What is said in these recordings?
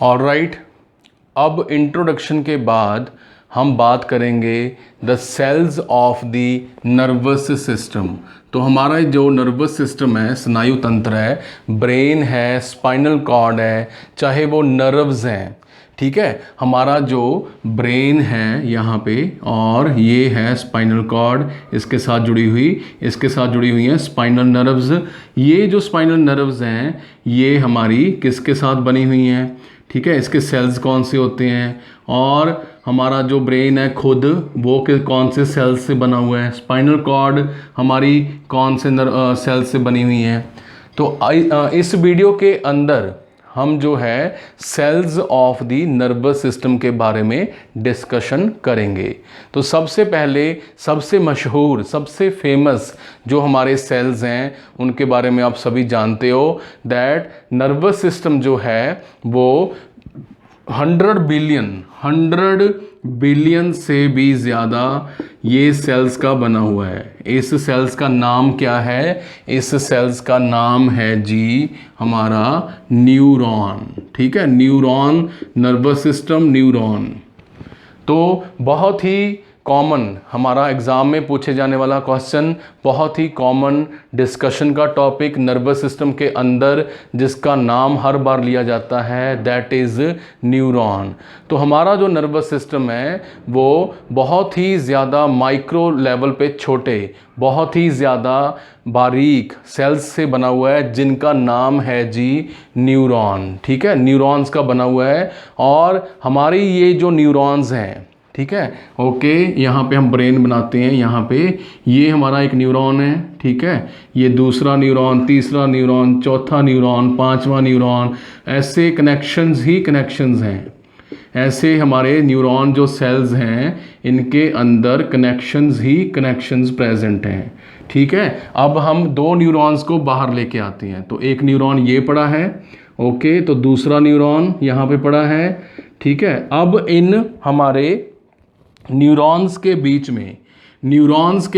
Alright, अब introduction के बाद हम बात करेंगे the cells of the nervous system. तो हमारा जो नर्वस सिस्टम है, स्नायु तंत्र है, ब्रेन है, स्पाइनल कॉर्ड है, चाहे वो नर्व्स हैं, ठीक है। हमारा जो ब्रेन है यहाँ पे, और ये है स्पाइनल कॉर्ड, इसके साथ जुड़ी हुई हैं स्पाइनल नर्व्स। ये जो स्पाइनल नर्व्स हैं ये हमारी किसके साथ बनी हुई हैं, ठीक है। इसके सेल्स कौन से होते हैं, और हमारा जो ब्रेन है खुद वो कौन से सेल्स से बना हुआ है, स्पाइनल कॉर्ड हमारी कौन से सेल्स से बनी हुई है। तो इस वीडियो के अंदर हम जो है cells of the nervous system के बारे में डिस्कशन करेंगे। तो सबसे पहले सबसे मशहूर, सबसे फेमस जो हमारे सेल्स हैं उनके बारे में आप सभी जानते हो, दैट नर्वस सिस्टम जो है वो 100 बिलियन से भी ज़्यादा ये सेल्स का बना हुआ है। इस सेल्स का नाम क्या है, इस सेल्स का नाम है जी हमारा न्यूरॉन, ठीक है। Neuron, nervous system, neuron. तो बहुत ही कॉमन हमारा एग्ज़ाम में पूछे जाने वाला क्वेश्चन, बहुत ही कॉमन डिस्कशन का टॉपिक नर्वस सिस्टम के अंदर जिसका नाम हर बार लिया जाता है, दैट इज़ न्यूरॉन। तो हमारा जो नर्वस सिस्टम है वो बहुत ही ज़्यादा माइक्रो लेवल पे छोटे, बहुत ही ज़्यादा बारीक सेल्स से बना हुआ है जिनका नाम है जी न्यूरॉन, ठीक है। न्यूरॉन्स का बना हुआ है, और हमारी ये जो न्यूरॉन्स हैं, ठीक है, ओके, यहाँ पे हम ब्रेन बनाते हैं, यहाँ पे ये हमारा एक न्यूरॉन है, ठीक है। ये दूसरा न्यूरॉन, तीसरा न्यूरॉन, चौथा न्यूरॉन, पांचवा न्यूरॉन, ऐसे कनेक्शंस ही कनेक्शंस हैं। ऐसे हमारे न्यूरॉन जो सेल्स हैं इनके अंदर कनेक्शंस ही कनेक्शंस प्रेजेंट हैं, ठीक है। अब हम दो न्यूरॉन्स को बाहर लेके आते हैं। तो एक न्यूरॉन ये पड़ा है, ओके, तो दूसरा न्यूरॉन यहाँ पे पड़ा है, ठीक है। अब इन हमारे न्यूरॉन्स के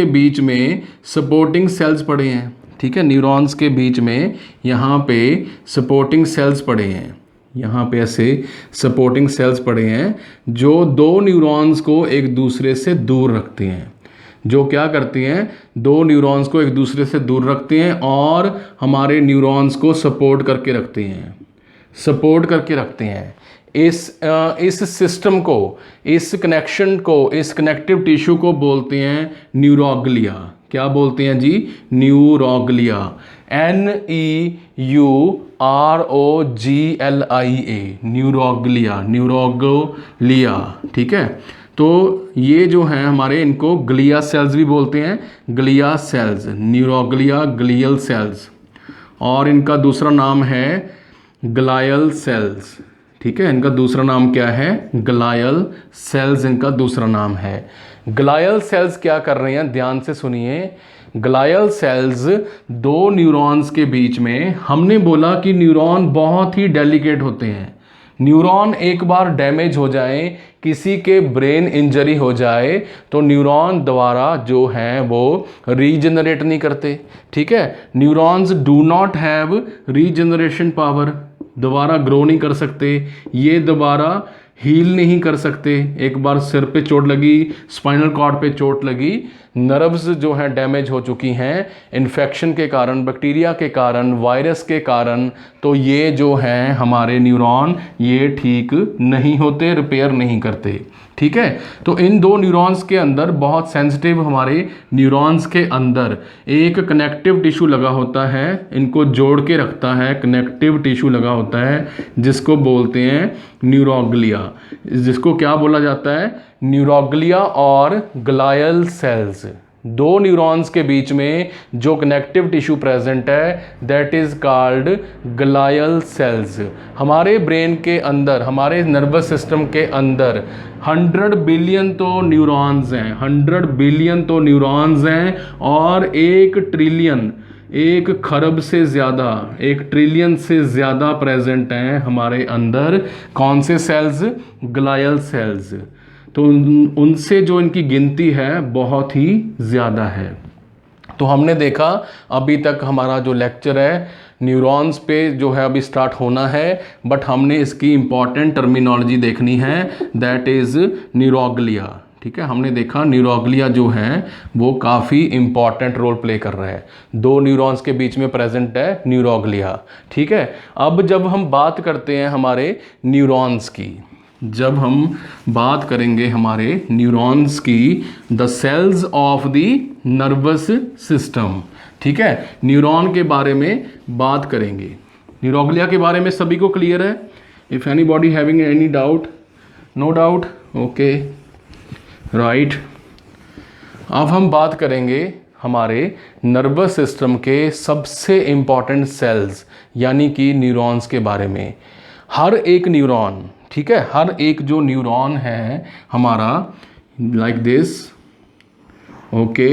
बीच में सपोर्टिंग सेल्स पड़े हैं, ठीक है। न्यूरॉन्स के बीच में यहाँ पे सपोर्टिंग सेल्स पड़े हैं, यहाँ पे ऐसे सपोर्टिंग सेल्स पड़े हैं जो दो न्यूरॉन्स को एक दूसरे से दूर रखते हैं। जो क्या करते हैं, दो न्यूरॉन्स को एक दूसरे से दूर रखते हैं और हमारे न्यूरॉन्स को सपोर्ट करके रखते हैं। इस सिस्टम को, इस कनेक्शन को, इस कनेक्टिव टिश्यू को बोलते हैं न्यूरोग्लिया। क्या बोलते हैं जी, न्यूरोग्लिया, NEUROGLIA, न्यूरोग्लिया, ठीक है। तो ये जो हैं हमारे, इनको ग्लिया सेल्स भी बोलते हैं, glia cells, neuroglia, glial cells, और इनका दूसरा नाम है ग्लायल सेल्स, ठीक है। इनका दूसरा नाम क्या है, ग्लायल सेल्स, इनका दूसरा नाम है। ग्लायल सेल्स क्या कर रहे हैं, ध्यान से सुनिए। ग्लायल सेल्स दो न्यूरॉन्स के बीच में, हमने बोला कि न्यूरॉन बहुत ही डेलिकेट होते हैं। न्यूरॉन एक बार डैमेज हो जाए, किसी के ब्रेन इंजरी हो जाए, तो न्यूरॉन दोबारा जो हैं वो रीजनरेट नहीं करते, ठीक है। Neurons do not have regeneration power, दोबारा ग्रो नहीं कर सकते, ये दोबारा हील नहीं कर सकते। एक बार सिर पे चोट लगी, स्पाइनल कॉर्ड पे चोट लगी, नर्व्स जो हैं डैमेज हो चुकी हैं इन्फेक्शन के कारण, बैक्टीरिया के कारण, वायरस के कारण, तो ये जो हैं हमारे न्यूरॉन ये ठीक नहीं होते, रिपेयर नहीं करते, ठीक है। तो इन दो न्यूरॉन्स के अंदर, बहुत सेंसिटिव हमारे न्यूरॉन्स के अंदर एक कनेक्टिव टिश्यू लगा होता है, इनको जोड़ के रखता है, कनेक्टिव टिश्यू लगा होता है जिसको बोलते हैं न्यूरोग्लिया। जिसको क्या बोला जाता है, न्यूरोग्लिया और ग्लायल सेल्स। दो न्यूरॉन्स के बीच में जो कनेक्टिव टिश्यू प्रेजेंट है that is called glial cells. हमारे ब्रेन के अंदर, हमारे नर्वस सिस्टम के अंदर 100 बिलियन तो न्यूरॉन्स हैं, 100 बिलियन तो न्यूरॉन्स हैं, और 1 ट्रिलियन, 1 खरब से ज़्यादा, 1 ट्रिलियन से ज़्यादा प्रेजेंट हैं हमारे अंदर। कौन से सेल्स, ग्लायल सेल्स। तो उनसे जो इनकी गिनती है बहुत ही ज़्यादा है। तो हमने देखा अभी तक हमारा जो लेक्चर है न्यूरॉन्स पे जो है अभी स्टार्ट होना है, बट हमने इसकी इम्पॉर्टेंट टर्मिनोलॉजी देखनी है, दैट इज़ न्यूरोग्लिया। ठीक है, हमने देखा न्यूरोग्लिया जो है वो काफ़ी इंपॉर्टेंट रोल प्ले कर रहा है, 2 न्यूरॉन्स के बीच में प्रेजेंट है न्यूरोग्लिया। ठीक है, अब जब हम बात करते हैं हमारे न्यूरॉन्स की, जब हम बात करेंगे हमारे न्यूरॉन्स की, the cells of the nervous system. ठीक है, न्यूरॉन के बारे में बात करेंगे। न्यूरोग्लिया के बारे में सभी को क्लियर है? If anybody having any doubt? No doubt, okay right. अब हम बात करेंगे हमारे नर्वस सिस्टम के सबसे इम्पॉर्टेंट सेल्स यानी कि न्यूरॉन्स के बारे में। हर एक न्यूरॉन, ठीक है, हर एक जो न्यूरॉन है हमारा, लाइक दिस, ओके,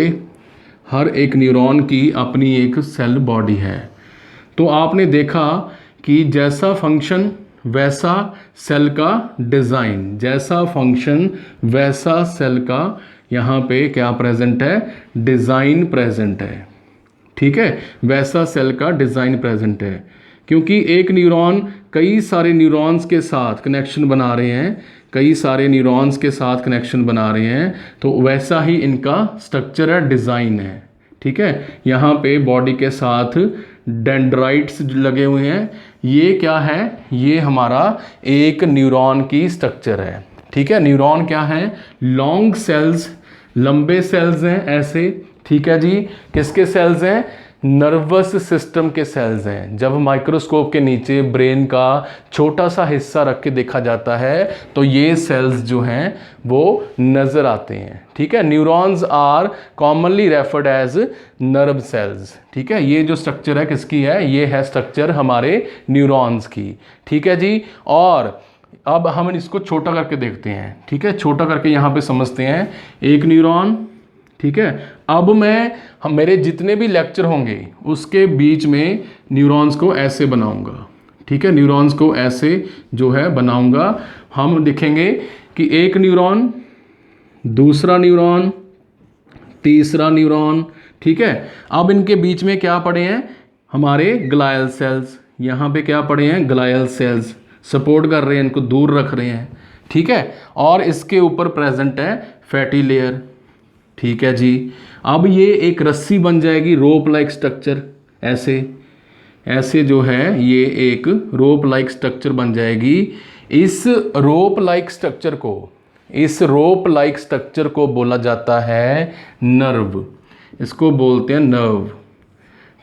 हर एक न्यूरॉन की अपनी एक सेल बॉडी है। तो आपने देखा कि जैसा फंक्शन वैसा सेल का डिज़ाइन, जैसा फंक्शन वैसा सेल का यहाँ पे क्या प्रेजेंट है, डिज़ाइन प्रेजेंट है। ठीक है, वैसा सेल का डिज़ाइन प्रेजेंट है, क्योंकि एक न्यूरॉन कई सारे न्यूरॉन्स के साथ कनेक्शन बना रहे हैं, कई सारे न्यूरॉन्स के साथ कनेक्शन बना रहे हैं, तो वैसा ही इनका स्ट्रक्चर है, डिज़ाइन है। ठीक है, यहाँ पे बॉडी के साथ डेंड्राइट्स लगे हुए हैं। ये क्या है, ये हमारा एक न्यूरॉन की स्ट्रक्चर है। ठीक है, न्यूरॉन क्या है, लॉन्ग सेल्स, लंबे सेल्स हैं ऐसे। ठीक है जी, किसके सेल्स हैं, नर्वस सिस्टम के सेल्स हैं। जब माइक्रोस्कोप के नीचे ब्रेन का छोटा सा हिस्सा रख के देखा जाता है तो ये सेल्स जो हैं वो नज़र आते हैं। ठीक है, neurons are commonly referred as nerve cells. ठीक है, ये जो स्ट्रक्चर है किसकी है, ये है स्ट्रक्चर हमारे न्यूरॉन्स की। ठीक है जी, और अब हम इसको छोटा करके देखते हैं। ठीक है, छोटा करके यहाँ पे समझते हैं एक न्यूरॉन। ठीक है, अब हम मेरे जितने भी लेक्चर होंगे उसके बीच में न्यूरॉन्स को ऐसे बनाऊंगा। ठीक है, न्यूरॉन्स को ऐसे जो है बनाऊंगा। हम देखेंगे कि एक न्यूरॉन, दूसरा न्यूरॉन, तीसरा न्यूरॉन। ठीक है, अब इनके बीच में क्या पड़े हैं, हमारे ग्लायल सेल्स। यहाँ पे क्या पड़े हैं, ग्लायल सेल्स सपोर्ट कर रहे हैं, इनको दूर रख रहे हैं। ठीक है, और इसके ऊपर प्रेजेंट है फैटी लेयर। ठीक है जी, अब ये एक रस्सी बन जाएगी, रोप लाइक स्ट्रक्चर, ऐसे ऐसे जो है ये एक रोप लाइक स्ट्रक्चर बन जाएगी। इस रोप लाइक स्ट्रक्चर को, इस रोप लाइक स्ट्रक्चर को बोला जाता है नर्व, इसको बोलते हैं नर्व।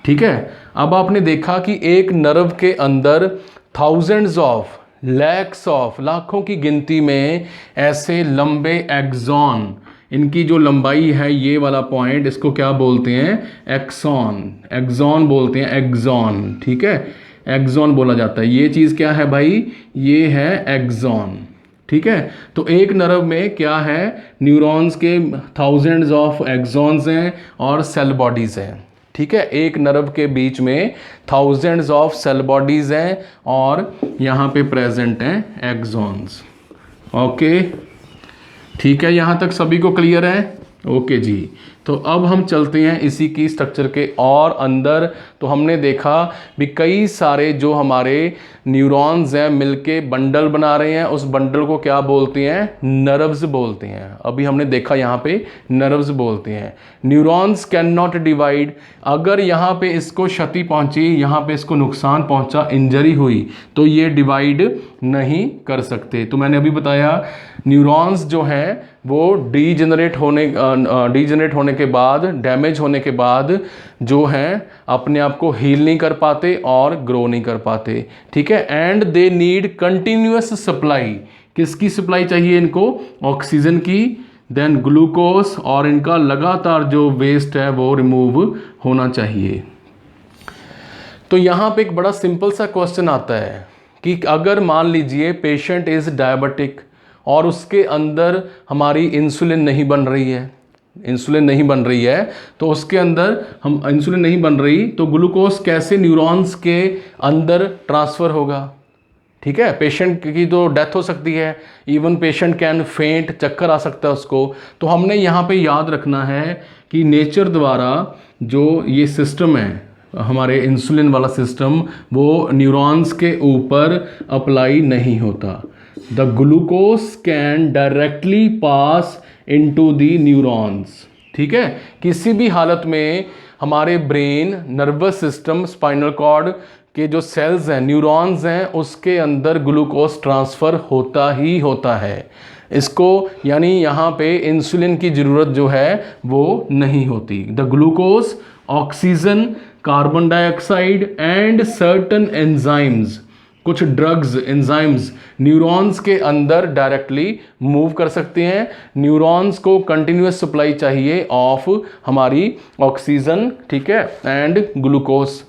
ठीक है, अब आपने देखा कि एक नर्व के अंदर थाउजेंड्स ऑफ, लैक्स ऑफ, लाखों की गिनती में ऐसे लंबे एक्सॉन, इनकी जो लंबाई है ये वाला पॉइंट, इसको क्या बोलते हैं, एक्सॉन, एक्सॉन बोलते हैं, एक्सॉन। ठीक है, एक्सॉन बोला जाता है। ये चीज़ क्या है भाई, ये है एक्सॉन। ठीक है, तो एक नर्व में क्या है, न्यूरॉन्स के थाउजेंड्स ऑफ एक्सॉन्स हैं और सेल बॉडीज़ हैं। ठीक है, एक नर्व के बीच में थाउजेंड्स ऑफ सेल बॉडीज़ हैं और यहाँ पे प्रेजेंट हैं एक्सॉन्स। ओके, ठीक है, यहाँ तक सभी को क्लियर है? ओके जी, तो अब हम चलते हैं इसी की स्ट्रक्चर के और अंदर। तो हमने देखा भी कई सारे जो हमारे न्यूरॉन्स हैं मिलके बंडल बना रहे हैं, उस बंडल को क्या बोलते हैं, नर्व्स बोलते हैं। अभी हमने देखा यहाँ पे नर्व्स बोलते हैं। न्यूरॉन्स कैन नॉट डिवाइड, अगर यहाँ पे इसको क्षति पहुँची, यहाँ पे इसको नुकसान पहुँचा, इंजरी हुई, तो ये डिवाइड नहीं कर सकते। तो मैंने अभी बताया न्यूरॉन्स जो हैं वो डीजनरेट होने के बाद, डैमेज होने के बाद जो हैं अपने आप को हील नहीं कर पाते और ग्रो नहीं कर पाते। ठीक है, and they need continuous supply, किसकी सप्लाई चाहिए इनको, ऑक्सीजन की, देन ग्लूकोज, और इनका लगातार जो वेस्ट है वो रिमूव होना चाहिए। तो यहाँ पे एक बड़ा सिंपल सा क्वेश्चन आता है कि अगर मान लीजिए पेशेंट इज़ डायबिटिक और उसके अंदर हमारी इंसुलिन नहीं बन रही है, इंसुलिन नहीं बन रही है, तो उसके अंदर हम इंसुलिन नहीं बन रही तो ग्लूकोज कैसे न्यूरॉन्स के अंदर ट्रांसफ़र होगा। ठीक है, पेशेंट की तो डेथ हो सकती है, इवन पेशेंट कैन फेंट, चक्कर आ सकता है उसको। तो हमने यहाँ पे याद रखना है कि नेचर द्वारा जो ये सिस्टम है, हमारे इंसुलिन वाला सिस्टम वो न्यूरॉन्स के ऊपर अप्लाई नहीं होता। The glucose can directly pass into the neurons. ठीक है, किसी भी हालत में हमारे brain, nervous system, spinal cord के जो सेल्स हैं, न्यूरॉन्स हैं, उसके अंदर ग्लूकोज ट्रांसफ़र होता ही होता है। इसको यानी यहाँ पे इंसुलिन की ज़रूरत जो है वो नहीं होती। The glucose, oxygen, carbon dioxide and certain enzymes, कुछ ड्रग्स, एंजाइम्स न्यूरॉन्स के अंदर डायरेक्टली मूव कर सकते हैं। न्यूरॉन्स को कंटिन्यूस सप्लाई चाहिए ऑफ हमारी ऑक्सीजन, ठीक है, एंड ग्लूकोज,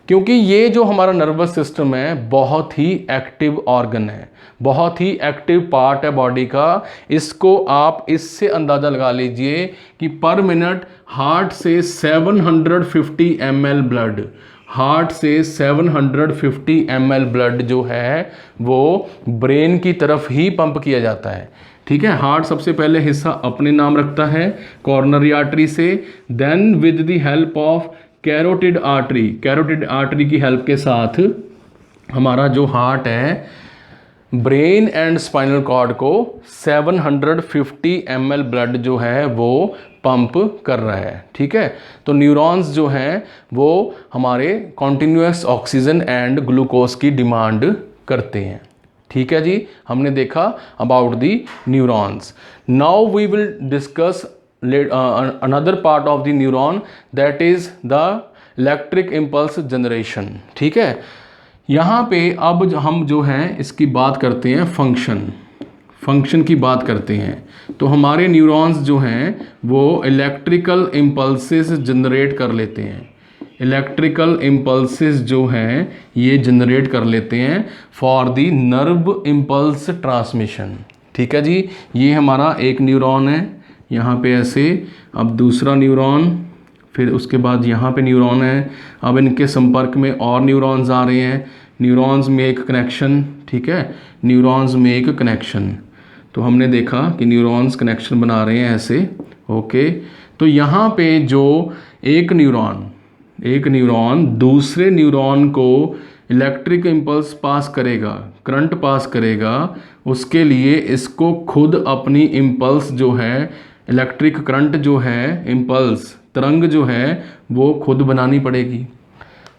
क्योंकि ये जो हमारा नर्वस सिस्टम है बहुत ही एक्टिव ऑर्गन है, बहुत ही एक्टिव पार्ट है बॉडी का। इसको आप इससे अंदाज़ा लगा लीजिए कि पर मिनट हार्ट से 750 ml ब्लड, हार्ट से 750 ml ब्लड जो है वो ब्रेन की तरफ ही पंप किया जाता है। ठीक है, हार्ट सबसे पहले हिस्सा अपने नाम रखता है कॉर्नरी आर्टरी से, then with the help of carotid artery, carotid artery की हेल्प के साथ हमारा जो हार्ट है ब्रेन एंड स्पाइनल कॉर्ड को 750 ml ब्लड जो है वो पंप कर रहा है। ठीक है, तो न्यूरॉन्स जो हैं वो हमारे कॉन्टिन्यूस ऑक्सीजन एंड ग्लूकोज की डिमांड करते हैं। ठीक है जी, हमने देखा about the neurons. Now we will discuss another part of the neuron, that is the electric impulse generation। ठीक है, यहाँ पे अब हम जो है इसकी बात करते हैं फंक्शन की बात करते हैं। तो हमारे न्यूरॉन्स जो हैं वो इलेक्ट्रिकल इम्पल्सेस जनरेट कर लेते हैं, इलेक्ट्रिकल इम्पल्सेस जो हैं ये जनरेट कर लेते हैं for the nerve impulse transmission. ठीक है जी, ये हमारा एक न्यूरॉन है यहाँ पे ऐसे, अब दूसरा न्यूरॉन, फिर उसके बाद यहाँ पे न्यूरॉन है, अब इनके संपर्क में और न्यूरॉन्स आ रहे हैं, न्यूरॉन्स में एक कनेक्शन। ठीक है, न्यूरॉन्स में एक कनेक्शन, तो हमने देखा कि न्यूरॉन्स कनेक्शन बना रहे हैं ऐसे। ओके, तो यहाँ पे जो एक न्यूरॉन दूसरे न्यूरॉन को इलेक्ट्रिक इम्पल्स पास करेगा, करंट पास करेगा, उसके लिए इसको खुद अपनी इम्पल्स जो है, इलेक्ट्रिक करंट जो है, इम्पल्स तरंग जो है वो खुद बनानी पड़ेगी,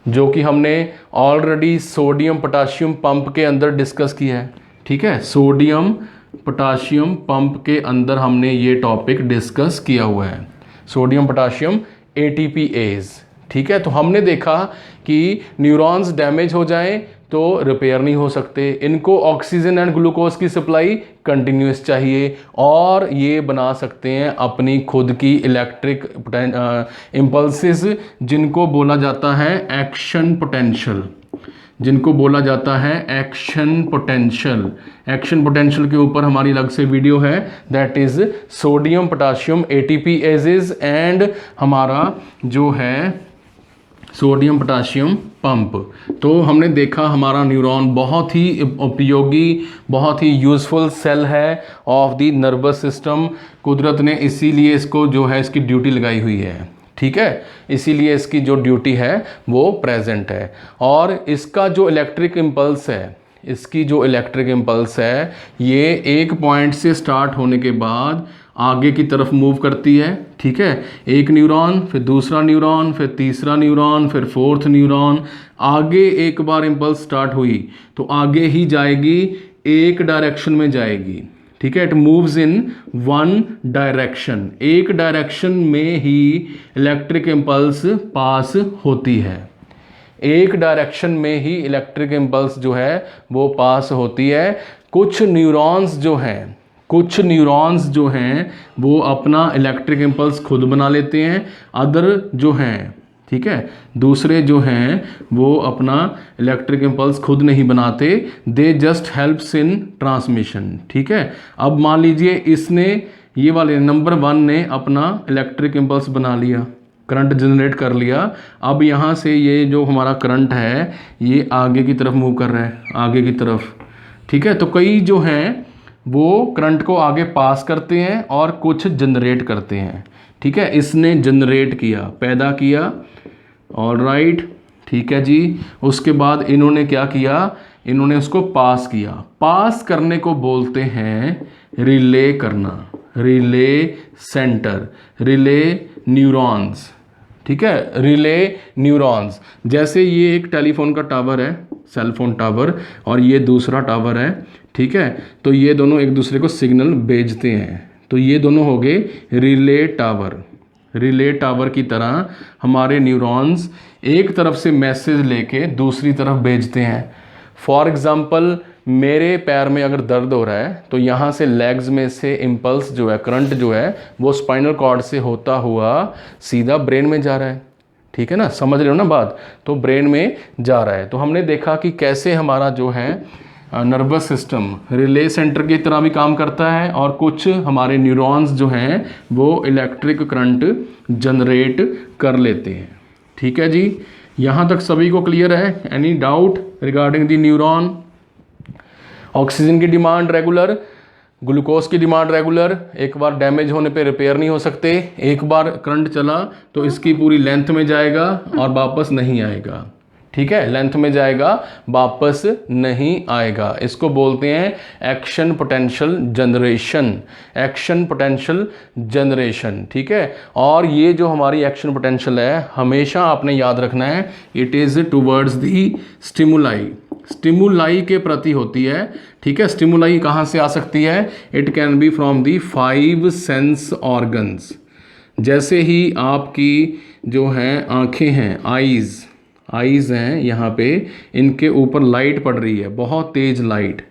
जो कि हमने ऑलरेडी सोडियम पोटाशियम पंप के अंदर डिस्कस किया है। ठीक है, सोडियम पोटाशियम पंप के अंदर हमने ये टॉपिक डिस्कस किया हुआ है, सोडियम पोटाशियम ATPase। ठीक है, तो हमने देखा कि न्यूरॉन्स डैमेज हो जाएं तो रिपेयर नहीं हो सकते, इनको ऑक्सीजन एंड ग्लूकोज की सप्लाई कंटिन्यूस चाहिए, और ये बना सकते हैं अपनी खुद की इलेक्ट्रिक इम्पल्सेस, जिनको बोला जाता है एक्शन पोटेंशियल, जिनको बोला जाता है एक्शन पोटेंशियल। एक्शन पोटेंशियल के ऊपर हमारी अलग से वीडियो है, that is sodium potassium ATPases and हमारा जो है सोडियम पोटाशियम पंप। तो हमने देखा हमारा न्यूरॉन बहुत ही उपयोगी, बहुत ही यूज़फुल सेल है ऑफ द नर्वस सिस्टम। कुदरत ने इसीलिए इसको जो है इसकी ड्यूटी लगाई हुई है। ठीक है, इसीलिए इसकी जो ड्यूटी है वो प्रेजेंट है, और इसका जो इलेक्ट्रिक इम्पल्स है, इसकी जो इलेक्ट्रिक इम्पल्स है ये एक पॉइंट से स्टार्ट होने के बाद आगे की तरफ मूव करती है। ठीक है, एक न्यूरॉन, फिर दूसरा न्यूरॉन, फिर तीसरा न्यूरॉन, फिर फोर्थ न्यूरॉन, आगे एक बार इम्पल्स स्टार्ट हुई तो आगे ही जाएगी, एक डायरेक्शन में जाएगी। ठीक है, it moves in one direction, एक डायरेक्शन में ही इलेक्ट्रिक इम्पल्स पास होती है, एक डायरेक्शन में ही इलेक्ट्रिक इम्पल्स जो है वो पास होती है। कुछ न्यूरॉन्स जो हैं वो अपना इलेक्ट्रिक इम्पल्स खुद बना लेते हैं, अदर जो हैं, ठीक है, दूसरे जो हैं वो अपना इलेक्ट्रिक इम्पल्स खुद नहीं बनाते, they just helps in transmission. ठीक है, अब मान लीजिए इसने, ये वाले नंबर 1 ने अपना इलेक्ट्रिक इम्पल्स बना लिया, करंट जनरेट कर लिया। अब यहाँ से ये जो हमारा करंट है ये आगे की तरफ मूव कर रहा है, आगे की तरफ। ठीक है, तो कई जो हैं वो करंट को आगे पास करते हैं और कुछ जनरेट करते हैं। ठीक है, इसने जनरेट किया, पैदा किया, ऑलराइट, ठीक है जी। उसके बाद इन्होंने क्या किया, इन्होंने उसको पास किया। पास करने को बोलते हैं रिले करना, रिले सेंटर, रिले न्यूरॉन्स, ठीक है, रिले न्यूरॉन्स। जैसे ये एक टेलीफोन का टावर है, सेल फोन टावर, और ये दूसरा टावर है, ठीक है, तो ये दोनों एक दूसरे को सिग्नल भेजते हैं, तो ये दोनों हो गए रिले टावर। रिले टावर की तरह हमारे न्यूरॉन्स एक तरफ से मैसेज लेके दूसरी तरफ भेजते हैं। फॉर एग्ज़ाम्पल मेरे पैर में अगर दर्द हो रहा है तो यहाँ से लेग्स में से इम्पल्स जो है, करंट जो है, वो स्पाइनल कॉर्ड से होता हुआ सीधा ब्रेन में जा रहा है, ठीक है ना, समझ रहे हो ना बात, तो ब्रेन में जा रहा है। तो हमने देखा कि कैसे हमारा जो है नर्वस सिस्टम रिले सेंटर की तरह भी काम करता है, और कुछ हमारे न्यूरॉन्स जो हैं वो इलेक्ट्रिक करंट जनरेट कर लेते हैं, ठीक है जी। यहाँ तक सभी को क्लियर है? Any doubt regarding the neuron? Oxygen की डिमांड रेगुलर, ग्लूकोज की डिमांड रेगुलर, एक बार डैमेज होने पे रिपेयर नहीं हो सकते, एक बार करंट चला तो इसकी पूरी लेंथ में जाएगा और वापस नहीं आएगा, ठीक है, लेंथ में जाएगा वापस नहीं आएगा। इसको बोलते हैं action potential generation, action potential generation, ठीक है। और ये जो हमारी एक्शन पोटेंशियल है हमेशा आपने याद रखना है, it is towards the stimuli, stimuli के प्रति होती है, ठीक है। स्टिमुलाई कहाँ से आ सकती है? It can be from the 5 sense organs. जैसे ही आपकी जो हैं आँखें हैं, आईज़ हैं यहाँ पे, इनके ऊपर लाइट पड़ रही है, बहुत तेज़ लाइट,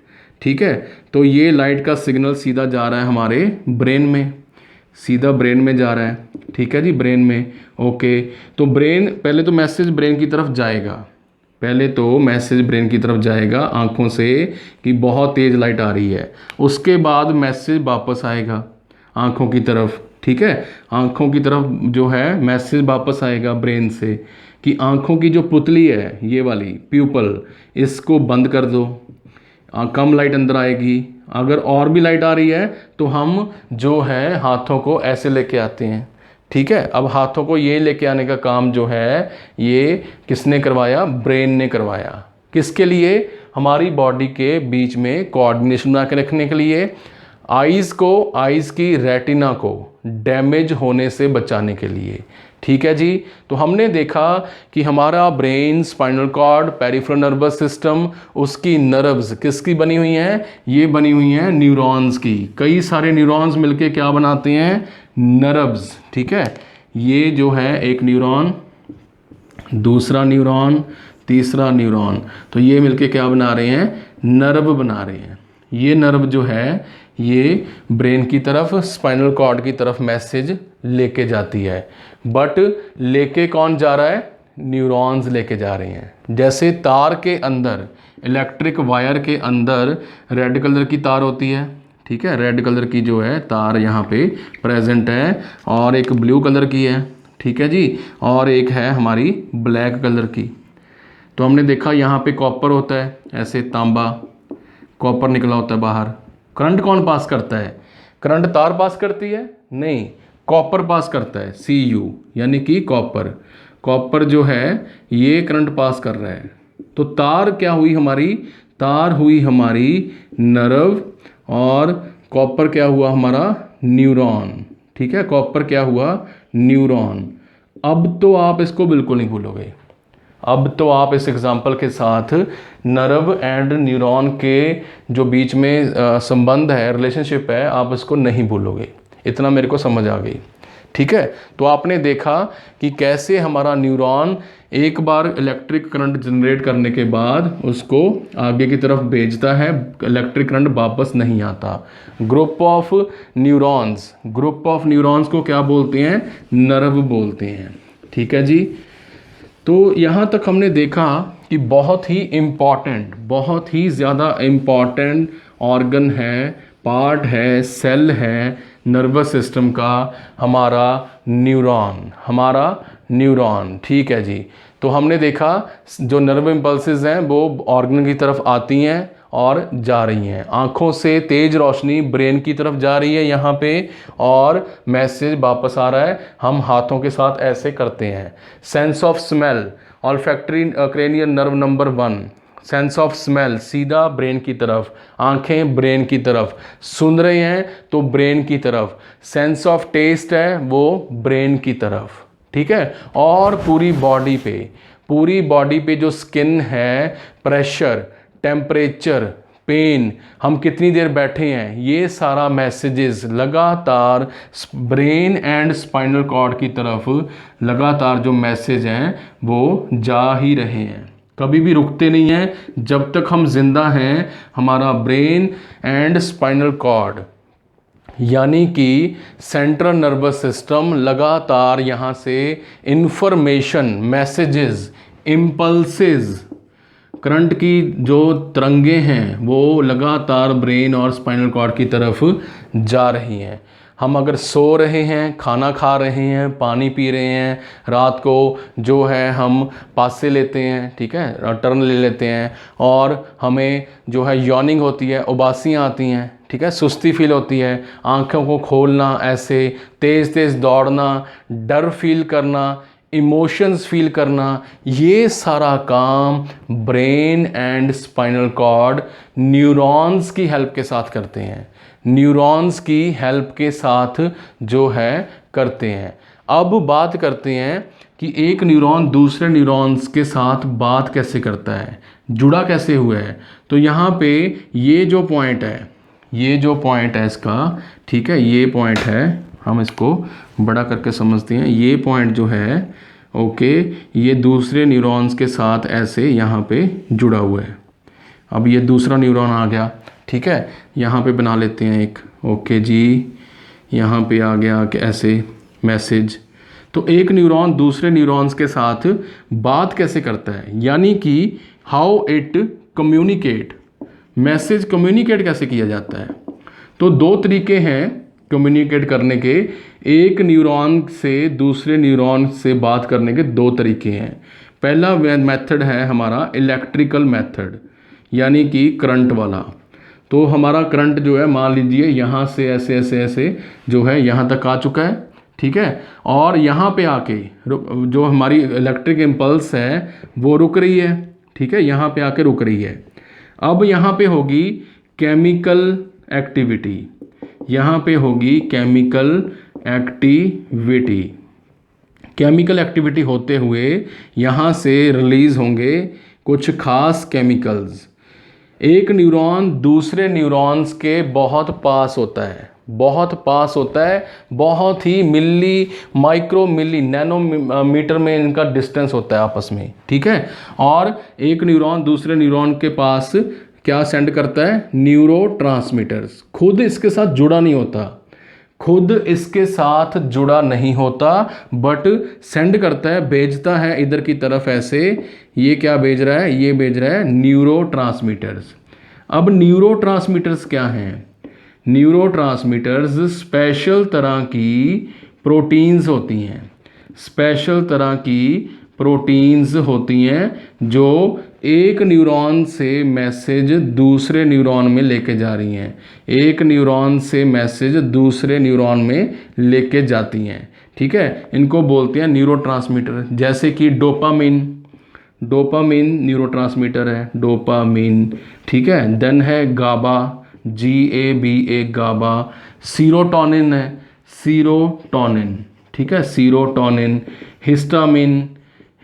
ठीक है, तो ये लाइट का सिग्नल सीधा जा रहा है हमारे ब्रेन में, सीधा ब्रेन में जा रहा है, ठीक है जी, ब्रेन में। ओके, तो ब्रेन पहले तो मैसेज ब्रेन की तरफ जाएगा, पहले तो मैसेज ब्रेन की तरफ जाएगा आँखों से कि बहुत तेज़ लाइट आ रही है, उसके बाद मैसेज वापस आएगा आँखों की तरफ, ठीक है, आँखों की तरफ जो है मैसेज वापस आएगा ब्रेन से कि आँखों की जो पुतली है, ये वाली प्यूपल, इसको बंद कर दो, कम लाइट अंदर आएगी। अगर और भी लाइट आ रही है तो हम जो है हाथों को ऐसे लेके आते हैं, ठीक है। अब हाथों को ये लेके आने का काम जो है ये किसने करवाया? ब्रेन ने करवाया। किसके लिए? हमारी बॉडी के बीच में कोऑर्डिनेशन बना के रखने के लिए, आइज़ को, आइज़ की रेटिना को डैमेज होने से बचाने के लिए, ठीक है जी। तो हमने देखा कि हमारा brain, spinal cord, peripheral nervous system, उसकी नर्व्स किसकी बनी हुई हैं? ये बनी हुई हैं न्यूरॉन्स की। कई सारे न्यूरॉन्स मिलके क्या बनाते हैं? नर्व्स, ठीक है। ये जो है एक न्यूरॉन, दूसरा न्यूरॉन, तीसरा न्यूरॉन, तो ये मिलके क्या बना रहे हैं? नर्व बना रहे हैं। ये नर्व जो है ये ब्रेन की तरफ, स्पाइनल कॉर्ड की तरफ मैसेज लेके जाती है, बट लेके कौन जा रहा है? न्यूरॉन्स लेके जा रहे हैं। जैसे तार के अंदर, इलेक्ट्रिक वायर के अंदर रेड कलर की तार होती है, ठीक है, रेड कलर की जो है तार यहाँ पे प्रेजेंट है, और एक ब्लू कलर की है, ठीक है जी, और एक है हमारी ब्लैक कलर की। तो हमने देखा यहाँ पे कॉपर होता है, ऐसे तांबा कॉपर निकला होता है बाहर। करंट कौन पास करता है? करंट तार पास करती है? नहीं, कॉपर पास करता है, Cu, यानी कि कॉपर। कॉपर जो है ये करंट पास कर रहा है। तो तार क्या हुई हमारी? तार हुई हमारी नर्व, और कॉपर क्या हुआ हमारा? न्यूरॉन, ठीक है, कॉपर क्या हुआ? न्यूरॉन। अब तो आप इसको बिल्कुल नहीं भूलोगे, अब तो आप इस एग्जाम्पल के साथ नर्व एंड न्यूरॉन के जो बीच में संबंध है, रिलेशनशिप है, आप इसको नहीं भूलोगे, इतना मेरे को समझ आ गई, ठीक है। तो आपने देखा कि कैसे हमारा न्यूरॉन एक बार इलेक्ट्रिक करंट जनरेट करने के बाद उसको आगे की तरफ भेजता है, इलेक्ट्रिक करंट वापस नहीं आता। Group of neurons, group of neurons को क्या बोलते हैं? नर्व बोलते हैं, ठीक है जी। तो यहाँ तक हमने देखा कि बहुत ही इम्पॉर्टेंट, बहुत ही ज़्यादा इम्पॉर्टेंट ऑर्गन है, पार्ट है, सेल है नर्वस सिस्टम का हमारा न्यूरॉन, हमारा न्यूरॉन, ठीक है जी। तो हमने देखा जो नर्व इम्पल्सेस हैं वो ऑर्गन की तरफ आती हैं और जा रही हैं। आँखों से तेज रोशनी ब्रेन की तरफ जा रही है यहाँ पे और मैसेज वापस आ रहा है, हम हाथों के साथ ऐसे करते हैं। Sense of smell, olfactory cranial nerve number 1, sense of smell सीधा ब्रेन की तरफ, आंखें ब्रेन की तरफ, सुन रहे हैं तो ब्रेन की तरफ। सेंस ऑफ टेस्ट है वो ब्रेन की तरफ, ठीक है। और पूरी बॉडी पे जो स्किन है, प्रेशर, टेम्परेचर, पेन, हम कितनी देर बैठे हैं, ये सारा मैसेजेस लगातार ब्रेन एंड स्पाइनल कॉर्ड की तरफ लगातार जो मैसेज हैं वो जा ही रहे हैं, कभी भी रुकते नहीं हैं। जब तक हम जिंदा हैं हमारा ब्रेन एंड स्पाइनल कॉर्ड यानी कि सेंट्रल नर्वस सिस्टम लगातार यहाँ से इंफॉर्मेशन, मैसेजेस, इम्पल्सेस, करंट की जो तरंगे हैं वो लगातार ब्रेन और स्पाइनल कॉर्ड की तरफ जा रही हैं। हम अगर सो रहे हैं, खाना खा रहे हैं, पानी पी रहे हैं, रात को जो है हम पासे लेते हैं, ठीक है, टर्न ले लेते हैं और हमें जो है यॉर्निंग होती है, उबासियाँ आती हैं, ठीक है, सुस्ती फील होती है, आँखों को खोलना, ऐसे तेज़ तेज़ दौड़ना, डर फील करना, इमोशंस फील करना, ये सारा काम brain and spinal cord neurons की हेल्प के साथ करते हैं, न्यूरॉन्स की हेल्प के साथ जो है करते हैं। अब बात करते हैं कि एक न्यूरॉन दूसरे न्यूरॉन्स के साथ बात कैसे करता है, जुड़ा कैसे हुआ है। तो यहाँ पे ये जो पॉइंट है इसका, ठीक है, ये पॉइंट है, हम इसको बड़ा करके समझते हैं। ये पॉइंट जो है, ओके, ये दूसरे न्यूरॉन्स के साथ ऐसे यहाँ पे जुड़ा हुआ है। अब ये दूसरा न्यूरॉन आ गया, ठीक है, यहाँ पे बना लेते हैं एक, ओके जी, यहाँ पे आ गया कि ऐसे मैसेज। तो एक न्यूरॉन दूसरे न्यूरॉन्स के साथ बात कैसे करता है, यानी कि how it communicate, message communicate कैसे किया जाता है। तो दो तरीके हैं कम्युनिकेट करने के, एक न्यूरॉन से दूसरे न्यूरॉन से बात करने के दो तरीके हैं। पहला मेथड है हमारा इलेक्ट्रिकल मेथड, यानी कि करंट वाला। तो हमारा करंट जो है, मान लीजिए यहाँ से ऐसे ऐसे ऐसे जो है यहाँ तक आ चुका है, ठीक है, और यहाँ पे आके जो हमारी इलेक्ट्रिक इम्पल्स है वो रुक रही है, ठीक है, यहाँ पे आके रुक रही है। अब यहाँ पे होगी केमिकल एक्टिविटी, यहाँ पे होगी केमिकल एक्टिविटी। केमिकल एक्टिविटी होते हुए यहाँ से रिलीज होंगे कुछ खास केमिकल्स। एक न्यूरॉन दूसरे न्यूरॉन्स के बहुत पास होता है, बहुत ही मिली, माइक्रो मिली, नैनोमीटर में इनका डिस्टेंस होता है आपस में, ठीक है। और एक न्यूरॉन दूसरे न्यूरॉन के पास क्या सेंड करता है, न्यूरोट्रांसमीटर्स। खुद इसके साथ जुड़ा नहीं होता, बट सेंड करता है, भेजता है इधर की तरफ ऐसे। ये क्या भेज रहा है, ये भेज रहा है न्यूरोट्रांसमीटर्स। अब न्यूरोट्रांसमीटर्स क्या हैं, न्यूरोट्रांसमीटर्स स्पेशल तरह की प्रोटीन्स होती हैं, स्पेशल तरह की प्रोटीन्स होती हैं जो एक न्यूरॉन से मैसेज दूसरे न्यूरॉन में लेके जा रही हैं, एक न्यूरॉन से मैसेज दूसरे न्यूरॉन में लेके जाती हैं, ठीक है। इनको बोलते हैं न्यूरोट्रांसमीटर। जैसे कि डोपामिन न्यूरोट्रांसमीटर है, डोपामिन, ठीक है। देन है गाबा, GABA, गाबा। सीरोटोनिन है, सीरोटोनिन, ठीक है, सीरोटोनिन।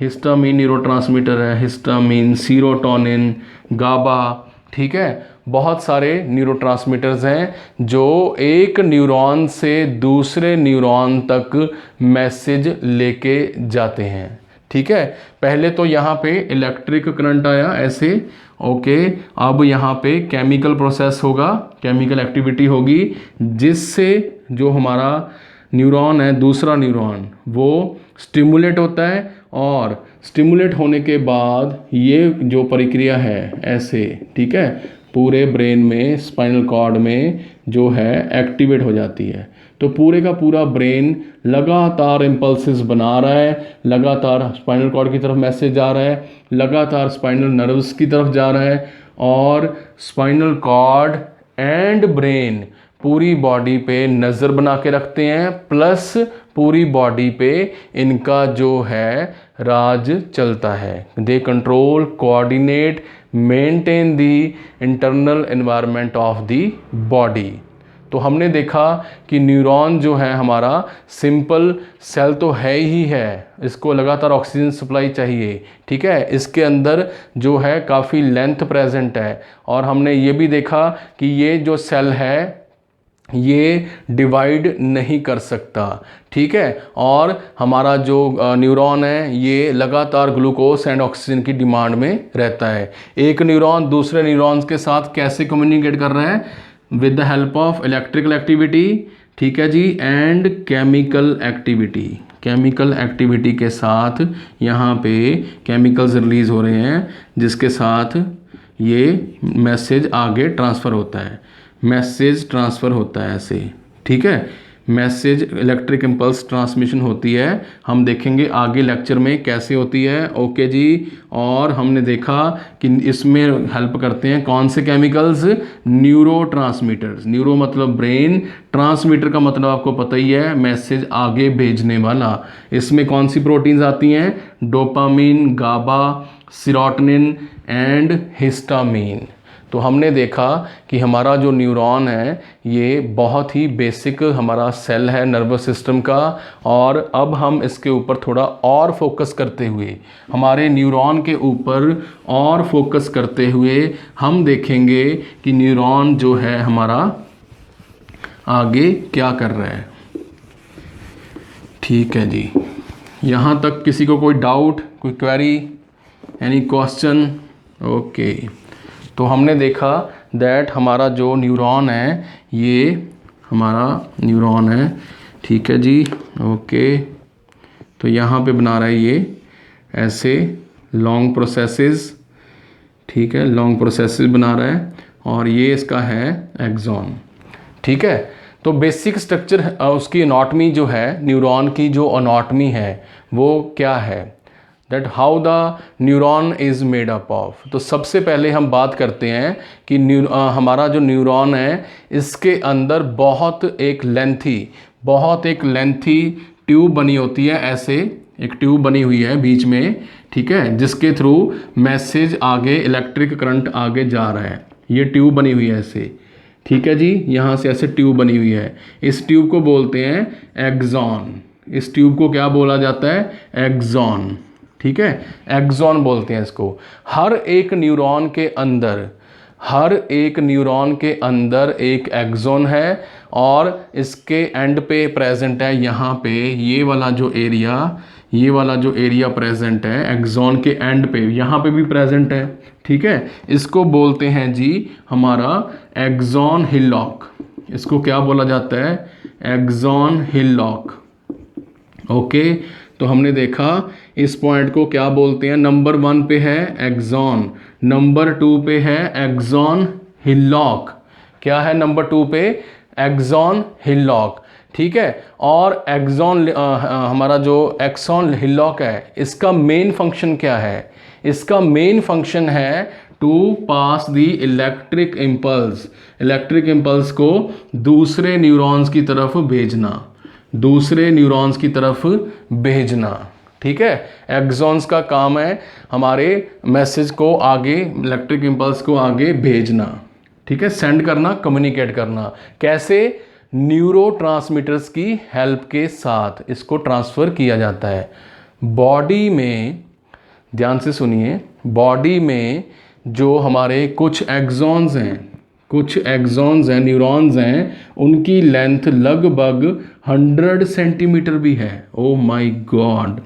हिस्टामिन न्यूरोट्रांसमीटर है, हिस्टामिन, सीरोटोनिन, गाबा, ठीक है। बहुत सारे न्यूरोट्रांसमीटर्स हैं जो एक न्यूरॉन से दूसरे न्यूरॉन तक मैसेज लेके जाते हैं, ठीक है। पहले तो यहाँ पे इलेक्ट्रिक करंट आया ऐसे, ओके। अब यहाँ पे केमिकल प्रोसेस होगा, केमिकल एक्टिविटी होगी, जिससे जो हमारा न्यूरॉन है, दूसरा न्यूरॉन, वो स्टिमुलेट होता है। और स्टिमुलेट होने के बाद ये जो प्रक्रिया है ऐसे, ठीक है, पूरे ब्रेन में, स्पाइनल कॉर्ड में जो है एक्टिवेट हो जाती है। तो पूरे का पूरा ब्रेन लगातार इम्पल्सेस बना रहा है, लगातार स्पाइनल कॉर्ड की तरफ मैसेज जा रहा है, लगातार स्पाइनल नर्व्स की तरफ जा रहा है, और स्पाइनल कॉर्ड एंड ब्रेन पूरी बॉडी पे नज़र बना के रखते हैं, प्लस पूरी बॉडी पे इनका जो है राज चलता है। They control, coordinate, maintain the internal environment of the body. तो हमने देखा कि न्यूरॉन जो है हमारा सिंपल सेल तो है ही है, इसको लगातार ऑक्सीजन सप्लाई चाहिए, ठीक है। इसके अंदर जो है काफ़ी लेंथ प्रेजेंट है, और हमने ये भी देखा कि ये जो सेल है ये डिवाइड नहीं कर सकता, ठीक है। और हमारा जो न्यूरॉन है ये लगातार ग्लूकोज एंड ऑक्सीजन की डिमांड में रहता है। एक न्यूरॉन दूसरे न्यूरॉन्स के साथ कैसे कम्युनिकेट कर रहा है? With the help of electrical activity, ठीक है जी, and chemical activity. Chemical activity के साथ यहाँ पे केमिकल्स रिलीज हो रहे हैं जिसके साथ ये मैसेज आगे ट्रांसफ़र होता है, मैसेज ट्रांसफ़र होता है ऐसे, ठीक है। मैसेज इलेक्ट्रिक इम्पल्स ट्रांसमिशन होती है, हम देखेंगे आगे लेक्चर में कैसे होती है, ओके जी। और हमने देखा कि इसमें हेल्प करते हैं कौन से केमिकल्स? Neuro transmitters. न्यूरो मतलब ब्रेन, ट्रांसमीटर का मतलब आपको पता ही है मैसेज आगे भेजने वाला। इसमें कौन सी प्रोटीन्स आती हैं? Dopamine, GABA, serotonin and histamine. तो हमने देखा कि हमारा जो न्यूरॉन है ये बहुत ही बेसिक हमारा सेल है नर्वस सिस्टम का, और अब हम इसके ऊपर थोड़ा और फोकस करते हुए, हमारे न्यूरॉन के ऊपर और फोकस करते हुए हम देखेंगे कि न्यूरॉन जो है हमारा आगे क्या कर रहा है, ठीक है जी। यहाँ तक किसी को कोई डाउट, कोई क्वेरी, एनी क्वेश्चन? ओके। तो हमने देखा दैट हमारा जो न्यूरॉन है ये हमारा न्यूरॉन है, ठीक है जी, ओके। तो यहाँ पे बना रहा है ये ऐसे लॉन्ग प्रोसेसेस, ठीक है, लॉन्ग प्रोसेसेस बना रहा है, और ये इसका है एक्सॉन, ठीक है। तो बेसिक स्ट्रक्चर उसकी एनाटॉमी जो है, न्यूरॉन की जो एनाटॉमी है वो क्या है, that how the neuron is made up of. तो सबसे पहले हम बात करते हैं कि हमारा जो न्यूरॉन है इसके अंदर बहुत एक लेंथी ट्यूब बनी होती है, ऐसे एक ट्यूब बनी हुई है बीच में, ठीक है, जिसके थ्रू मैसेज आगे, इलेक्ट्रिक करंट आगे जा रहा है। ये ट्यूब बनी हुई है ऐसे, ठीक है जी, यहाँ से ऐसे ट्यूब बनी हुई है। इस ट्यूब को बोलते हैं एक्सॉन। इस ट्यूब को क्या बोला जाता है? एक्सॉन, ठीक है, एक्सॉन बोलते हैं इसको। हर एक न्यूरॉन के अंदर एक एक्सॉन है, और इसके एंड पे प्रेजेंट है, यहाँ पे ये वाला जो एरिया प्रेजेंट है एक्सॉन के एंड पे, यहाँ पे भी प्रेजेंट है, ठीक है। इसको बोलते हैं जी हमारा एक्सॉन हिलॉक। इसको क्या बोला जाता है? Axon hillock, okay. तो हमने देखा इस पॉइंट को क्या बोलते हैं, नंबर 1 पे है एक्सॉन, नंबर 2 पे है एक्सॉन हिलॉक। क्या है नंबर 2 पे? एक्सॉन हिलॉक, ठीक है। और एक्सॉन हमारा जो एक्सॉन हिलॉक है इसका मेन फंक्शन क्या है? इसका मेन फंक्शन है to pass the electric impulse को दूसरे न्यूरॉन्स की तरफ भेजना, ठीक है। एक्सॉन्स का काम है हमारे मैसेज को आगे, इलेक्ट्रिक इम्पल्स को आगे भेजना, ठीक है, सेंड करना, कम्युनिकेट करना। कैसे? न्यूरोट्रांसमीटर्स की हेल्प के साथ इसको ट्रांसफ़र किया जाता है। बॉडी में, ध्यान से सुनिए, बॉडी में जो हमारे कुछ एक्सॉन्स हैं, न्यूरॉन्स हैं, उनकी लेंथ लगभग 100 सेंटीमीटर भी है। ओह माय गॉड,